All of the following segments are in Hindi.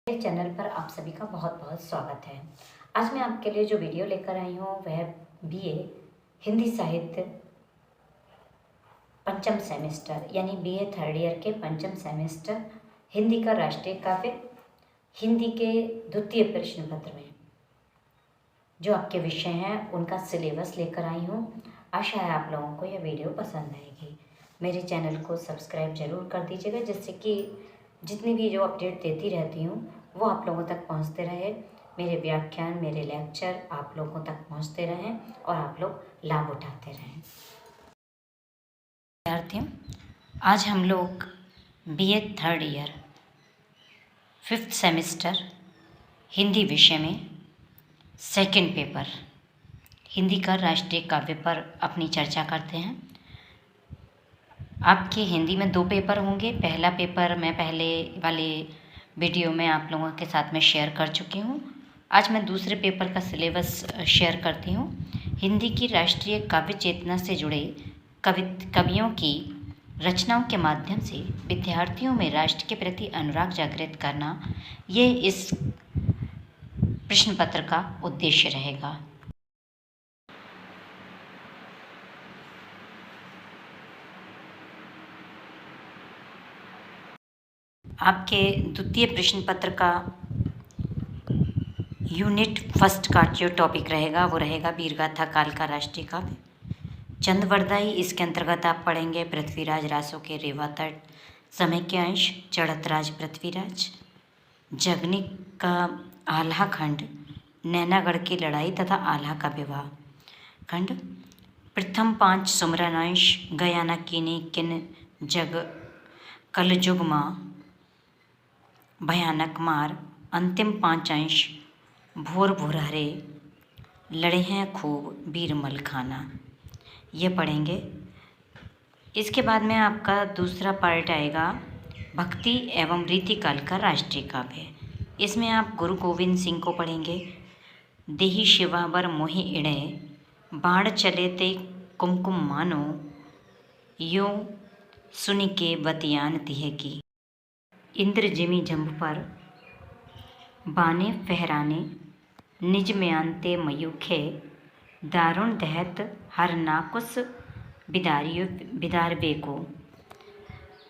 मेरे चैनल पर आप सभी का बहुत बहुत स्वागत है। आज मैं आपके लिए जो वीडियो लेकर आई हूँ वह बीए हिंदी साहित्य पंचम सेमेस्टर यानी बीए थर्ड ईयर के पंचम सेमेस्टर हिंदी का राष्ट्रीय काव्य हिंदी के द्वितीय प्रश्न पत्र में जो आपके विषय हैं उनका सिलेबस लेकर आई हूँ। आशा है आप लोगों को यह वीडियो पसंद आएगी। मेरे चैनल को सब्सक्राइब जरूर कर दीजिएगा जिससे कि जितनी भी जो अपडेट देती रहती हूँ वो आप लोगों तक पहुँचते रहे। मेरे व्याख्यान मेरे लेक्चर आप लोगों तक पहुँचते रहें और आप लोग लाभ उठाते रहें। विद्यार्थियों, आज हम लोग BA third year 5th semester Hindi विषय में सेकंड पेपर हिंदी का राष्ट्रीय काव्य पर अपनी चर्चा करते हैं। आपके हिंदी में 2 पेपर होंगे। पहला पेपर मैं पहले वाले वीडियो में आप लोगों के साथ में शेयर कर चुकी हूँ। आज मैं दूसरे पेपर का सिलेबस शेयर करती हूँ। हिंदी की राष्ट्रीय काव्य चेतना से जुड़े कवियों की रचनाओं के माध्यम से विद्यार्थियों में राष्ट्र के प्रति अनुराग जागृत करना, ये इस प्रश्न पत्र का उद्देश्य रहेगा। आपके द्वितीय प्रश्न पत्र का यूनिट फर्स्ट का जो टॉपिक रहेगा वो रहेगा वीरगाथा काल का राष्ट्रीय काव्य चंदवरदाई। इसके अंतर्गत आप पढ़ेंगे पृथ्वीराज रासो के रेवा तट, समय के अंश चढ़तराज पृथ्वीराज, जगनिक का आल्हा खंड, नैनागढ़ की लड़ाई तथा आल्हा का विवाह खंड, प्रथम 5 सुमरन अंश गयाना कीनी किन जग कलजुग माँ भयानक मार, अंतिम 5 अंश भोर भोरहरे लड़े हैं खूब वीर मलखाना, ये पढ़ेंगे। इसके बाद में आपका दूसरा पार्ट आएगा भक्ति एवं रीतिकाल का राष्ट्रीय काव्य। इसमें आप गुरु गोविंद सिंह को पढ़ेंगे। देहि शिवावर मोहि इड़े बाण चले ते कुमकुम मानो, यो सुनि के बतियान तिह की, इंद्र जिमी जंभ पर बाने फहराने निज म्यांते मयूखे, दारुण दहत हर नाकुस बिदार बेको।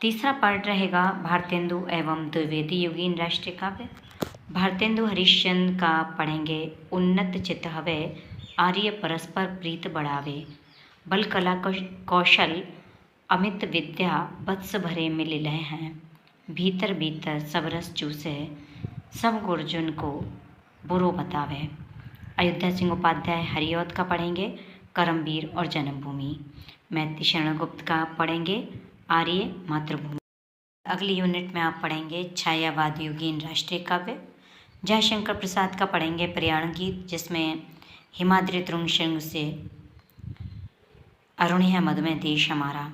तीसरा पार्ट रहेगा भारतेंदु एवं द्विवेदी युगीन राष्ट्रीय काव्य। भारतेंदु हरिश्चंद्र का पढ़ेंगे उन्नत चित हवे आर्य परस्पर प्रीत बढ़ावे, बल कला कौशल अमित विद्या वत्स भरे मिल लय हैं, भीतर भीतर सब रस चूसे सब गुर्जुन को बुरो बतावे। अयोध्या सिंह उपाध्याय हरिऔध का पढ़ेंगे करमवीर और जन्मभूमि। मैत्री शरण गुप्त का पढ़ेंगे आर्य मातृभूमि। अगली यूनिट में आप पढ़ेंगे छायावाद युगीन राष्ट्रीय काव्य। जयशंकर प्रसाद का पढ़ेंगे प्रयाण गीत जिसमें हिमाद्री तुंग सिंह से अरुण है मद में देश हमारा,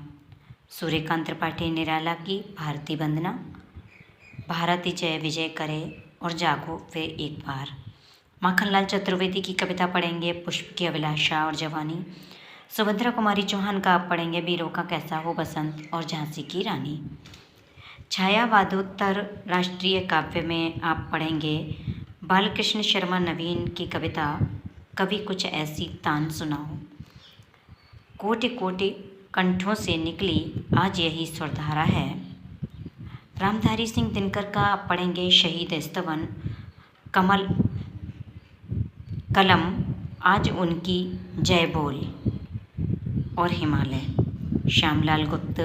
सूर्यकांत त्रिपाठी निराला की भारती वंदना, भारती जय विजय करे और जागो वे एक बार। माखनलाल चतुर्वेदी की कविता पढ़ेंगे पुष्प की अभिलाषा और जवानी। सुभद्रा कुमारी चौहान का आप पढ़ेंगे वीरों का कैसा हो बसंत और झांसी की रानी। छायावादोत्तर राष्ट्रीय काव्य में आप पढ़ेंगे बालकृष्ण शर्मा नवीन की कविता कभी कुछ ऐसी तान सुनाओ, कोटि कोटि कंठों से निकली आज यही स्वरधारा है। रामधारी सिंह दिनकर का आप पढ़ेंगे शहीद स्तवन कलम आज उनकी जय बोल और हिमालय। श्यामलाल गुप्त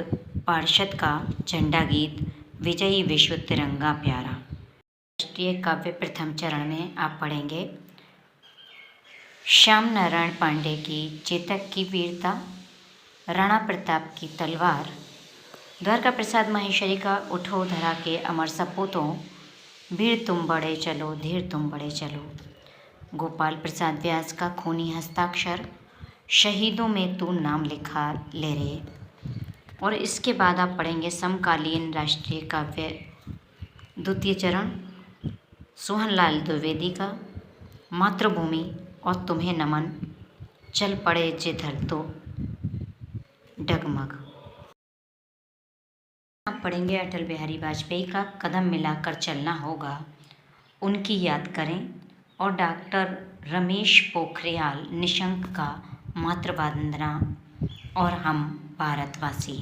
पार्षद का झंडा गीत विजयी विश्व तिरंगा प्यारा। राष्ट्रीय काव्य प्रथम चरण में आप पढ़ेंगे श्याम नारायण पांडे की चेतक की वीरता, राणा प्रताप की तलवार, द्वारका प्रसाद माहेश्वरी का उठो धरा के अमर सपूतों, वीर तुम बड़े चलो धीर तुम बड़े चलो, गोपाल प्रसाद व्यास का खूनी हस्ताक्षर, शहीदों में तू नाम लिखा ले रे। और इसके बाद आप पढ़ेंगे समकालीन राष्ट्रीय काव्य द्वितीय चरण सोहनलाल द्विवेदी का मातृभूमि और तुम्हें नमन, चल पड़े जे धर तो डगमग। आप पढ़ेंगे अटल बिहारी वाजपेयी का कदम मिलाकर चलना होगा, उनकी याद करें, और डॉक्टर रमेश पोखरियाल निशंक का मातृवंदना और हम भारतवासी।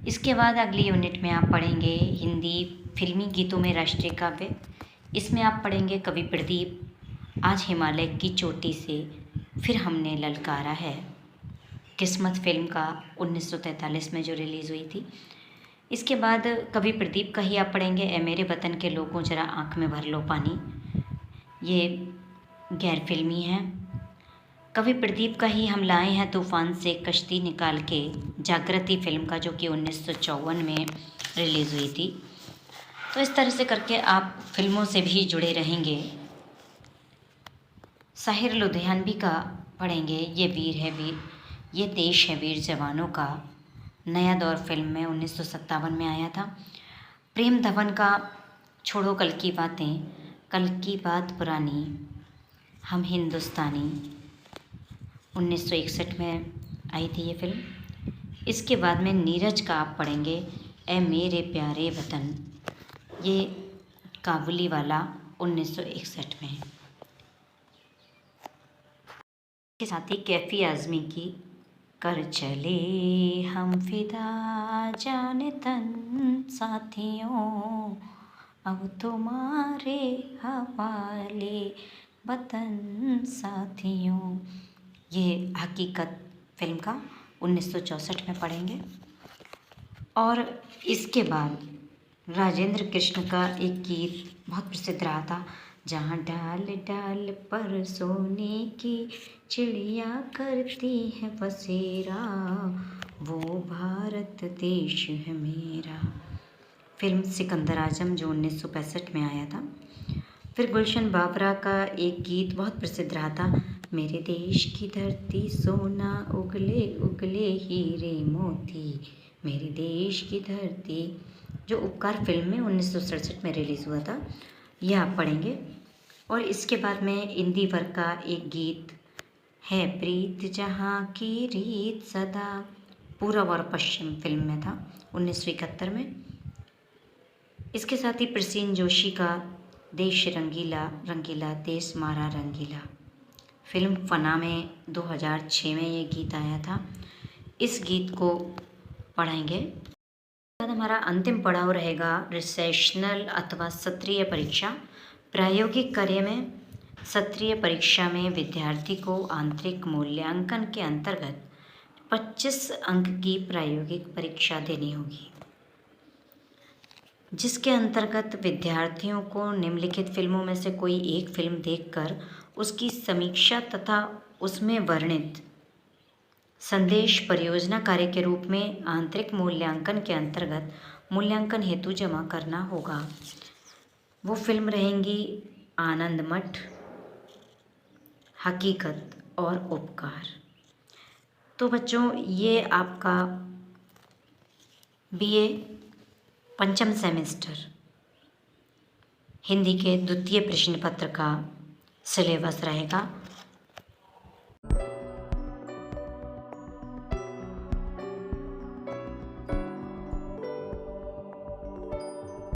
इसके बाद अगली यूनिट में आप पढ़ेंगे हिंदी फिल्मी गीतों में राष्ट्रीय काव्य। इसमें आप पढ़ेंगे कवि प्रदीप, आज हिमालय की चोटी से फिर हमने ललकारा है, किस्मत फिल्म का 1943 में जो रिलीज़ हुई थी। इसके बाद कवि प्रदीप का ही आप पढ़ेंगे ए मेरे वतन के लोगों जरा आँख में भर लो पानी, ये गैर फिल्मी है। कवि प्रदीप का ही हम लाए हैं तूफ़ान से कश्ती निकाल के, जागृति फिल्म का, जो कि 1954 में रिलीज़ हुई थी। तो इस तरह से करके आप फिल्मों से भी जुड़े रहेंगे। साहिर लुधियानवी का पढ़ेंगे, ये वीर है वीर, ये देश है वीर जवानों का, नया दौर फिल्म में 1957 में आया था। प्रेम धवन का छोड़ो कल की बातें, कल की बात पुरानी, हम हिंदुस्तानी, 1961 में आई थी ये फिल्म। इसके बाद में नीरज का आप पढ़ेंगे ए मेरे प्यारे वतन, ये काबुली वाला 1961 में। के साथ ही कैफी आज़मी की कर चले हम फिदा जाने तन साथियों, अब तुम्हारे हवाले वतन साथियों, ये हकीकत फिल्म का 1964 में पढ़ेंगे। और इसके बाद राजेंद्र कृष्ण का एक गीत बहुत प्रसिद्ध रहा था, जहाँ डाल डाल पर सोने की चिड़िया करती है बसेरा, वो भारत देश है मेरा, फिल्म सिकंदर आजम जो 1965 में आया था। फिर गुलशन बाबरा का एक गीत बहुत प्रसिद्ध रहा था, मेरे देश की धरती सोना उगले उगले हीरे मोती, मेरे देश की धरती, जो उपकार फिल्म में 1967 में रिलीज़ हुआ था, यह आप पढ़ेंगे। और इसके बाद में इंदिवर का एक गीत है प्रीत जहाँ की रीत सदा, पूरब और पश्चिम फिल्म में था 1971 में। इसके साथ ही प्रसीन जोशी का देश रंगीला रंगीला देश मारा रंगीला, फिल्म फना में 2006 में ये गीत आया था, इस गीत को पढ़ेंगे। बाद हमारा अंतिम पड़ाव रहेगा रिसेशनल अथवा सत्रीय परीक्षा। प्रायोगिक कार्य में सत्रीय परीक्षा में विद्यार्थी को आंतरिक मूल्यांकन के अंतर्गत 25 अंक की प्रायोगिक परीक्षा देनी होगी, जिसके अंतर्गत विद्यार्थियों को निम्नलिखित फिल्मों में से कोई एक फिल्म देखकर उसकी समीक्षा तथा उसमें वर्णित संदेश परियोजना कार्य के रूप में आंतरिक मूल्यांकन के अंतर्गत मूल्यांकन हेतु जमा करना होगा। वो फिल्म रहेंगी आनंद मठ, हकीकत और उपकार। तो बच्चों, ये आपका बीए पंचम सेमेस्टर हिंदी के द्वितीय प्रश्न पत्र का सिलेबस रहेगा।